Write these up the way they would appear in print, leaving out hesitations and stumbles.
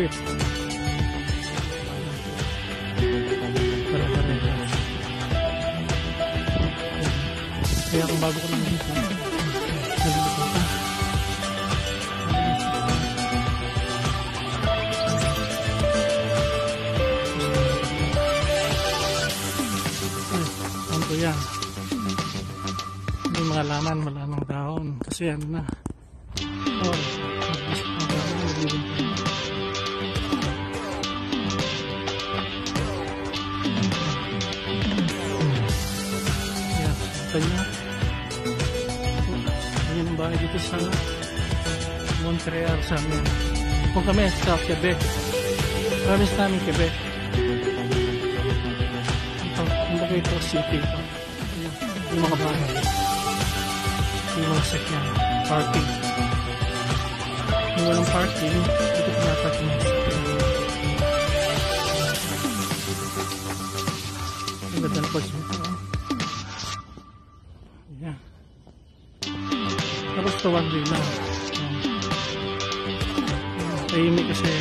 ulit. Pare-parehas. Kaya kung bago ko lang dito, nalilito ka. Ano po yan? May mga laman, wala ng dahon. Kasi ano na. Oh, kanya. Ayan ang bahay dito sa Montreal sa amin. Kung kami sa Quebec. Promise namin Quebec. Ito, kumbaga ito city ito. Ayan, yung mga bahay. Yung mga sakyan. Parking. Yung walang parking, dito pinaparking ng sakyan. Ang ganda na pag-sunta. Yeah. Tapos ito one day lang. Tahimik kasi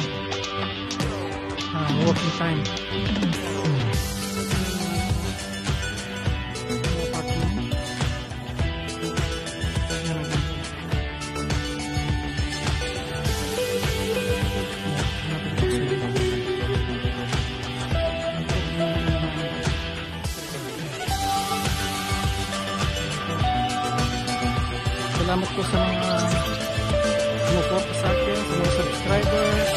walking time. Salamat po sa mga sumuporta sa akin, sa mga subscribers.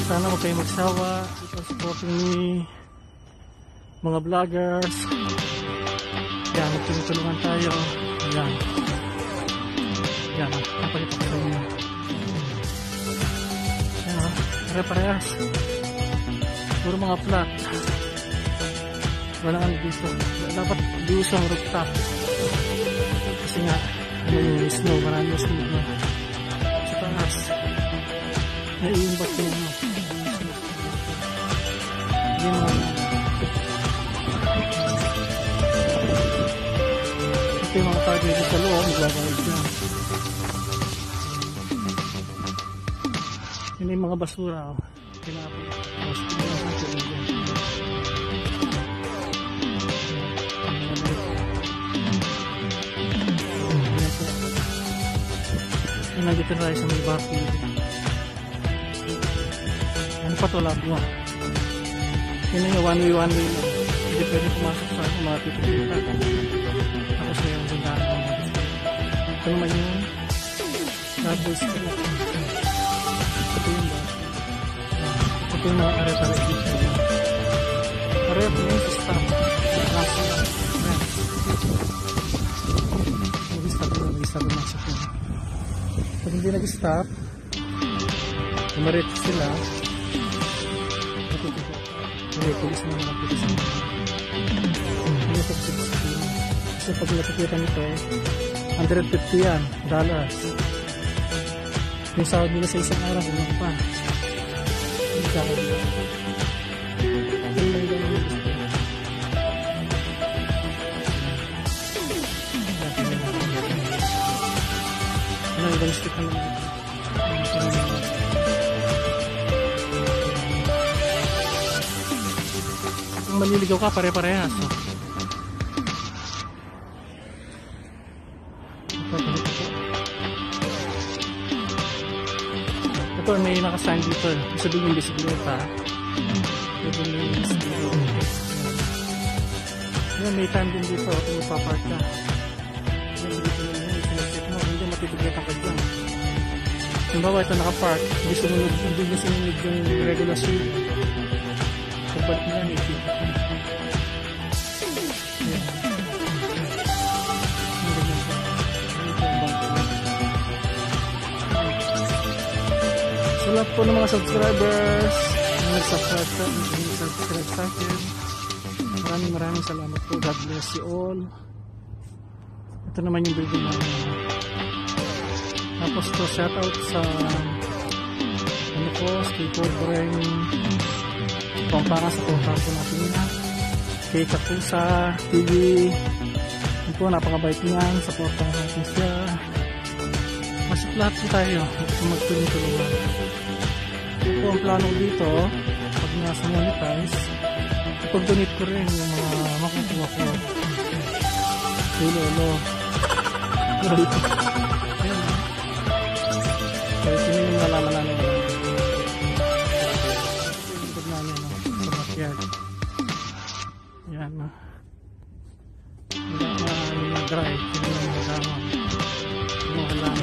Sana huwag kayo magsawa. Ito supporting me, mga vloggers. Yan, magtulungan tayo. Yan. Yan, napakita ko sa inyo. Yan, pare-parehas. Puro mga flat. Walang ano dito. Dapat dito ang rooftop. Kasi nga, may snow, maraming snow na sa taas. Naiimbak ko yung ito yung mga party dito sa loob, magbabayad dyan. Yun yung mga basura. Kinapin. Nandito tayo sa may barbecue. Ano pa ito? Labwa. Yun yung one way lang. Hindi pwede pumasok sa mga pipilitan. Tapos may yung zindahan ng mga dito. Ito naman yung double street. Ito yung barbecue. Ito yung mga are-are dito. Are-are po yung system. Nag-stop yung masakyan. Pag hindi nag-stop, umarit sila, natutupok. May pulis na mga pulis na. Kasi pag natutupan ito, $150 yan, dollars. Yung sahod nila sa isang araw, kulang pa. Yung sahod nila. Ibang stick naman ito. Kung maliligaw ka, pare-parehas. So. Ito, may nakasign dito. Sabihin yung bisikleta. Ito may bisikleta. May time din dito kung ipapark ka. Matitugletan ka dyan. Halimbawa ito nakapark, hindi na sinunod yung regulasyon. Kapag nila may kita. So lahat po ng mga subscribers na nag-subscribe sa akin, maraming salamat po. God bless you all. Ito naman yung building namin. Tapos to shoutout sa ano po, skateboard ring pampanga sa kontakto natin na kay Kapusa TV. Yun po, napakabait niyan, supportan natin siya. Masuk lahat po tayo magtulong-tulungan. Ito po ang plano ko dito, pag nasa monetize, ipag-donate ko rin yung mga makukuha ko. Kay Lolo. Ayan. So, sino yung nalaman namin? Yung likod namin, no? Sa backyard. Ayan, no? Wala na yung drive, sino yung nalaman. Wala